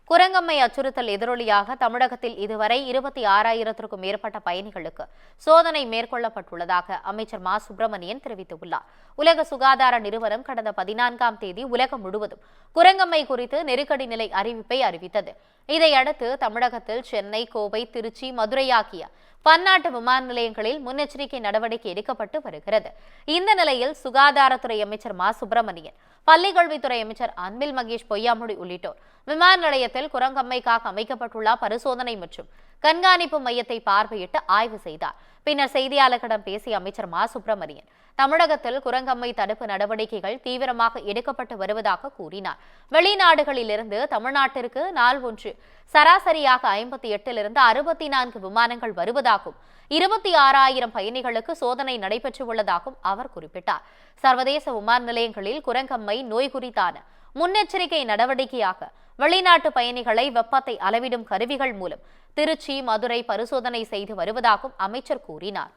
குரங்கம்மை அச்சுறுத்தல் எதிரொலியாக தமிழகத்தில் இதுவரை 26,000க்கும் மேற்பட்ட பயணிகளுக்கு சோதனை மேற்கொள்ளப்பட்டுள்ளதாக அமைச்சர் மா சுப்பிரமணியன் தெரிவித்துள்ளார். உலக சுகாதார நிறுவனம் கடந்த 14ஆம் தேதி உலகம் முழுவதும் குரங்கம்மை குறித்து நெருக்கடி நிலை அறிவிப்பை அறிவித்தது. இதையடுத்து தமிழகத்தில் சென்னை, கோவை, திருச்சி, மதுரை ஆகிய பன்னாட்டு விமான நிலையங்களில் முன்னெச்சரிக்கை நடவடிக்கை எடுக்கப்பட்டு வருகிறது. இந்த நிலையில் சுகாதாரத்துறை அமைச்சர் மா சுப்பிரமணியன், பள்ளிக்கல்வித்துறை அமைச்சர் அன்பில் மகேஷ் பொய்யாமொழி உள்ளிட்டோர் விமான நிலையத்தில் குரங்கம்மைக்காக அமைக்கப்பட்டுள்ள பரிசோதனை மற்றும் கண்காணிப்பு மையத்தை பார்வையிட்டு ஆய்வு செய்தார். பின்னர் செய்தியாளர்களிடம் பேசிய அமைச்சர் மா சுப்பிரமணியன், தமிழகத்தில் குரங்கம்மை தடுப்பு நடவடிக்கைகள் தீவிரமாக எடுக்கப்பட்டு வருவதாக கூறினார். வெளிநாடுகளிலிருந்து தமிழ்நாட்டிற்கு நாள் ஒன்று சராசரியாக 58லிருந்து 64 விமானங்கள் வருவதாகவும் 26,000 பயணிகளுக்கு சோதனை நடைபெற்றுள்ளதாகவும் அவர் குறிப்பிட்டார். சர்வதேச விமான நிலையங்களில் குரங்கம்மை நோய் குறித்தான முன்னெச்சரிக்கை நடவடிக்கையாக வெளிநாட்டு பயணிகளை வெப்பத்தை அளவிடும் கருவிகள் மூலம் திருச்சி, மதுரை பரிசோதனை செய்து வருவதாகவும் அமைச்சர் கூறினார்.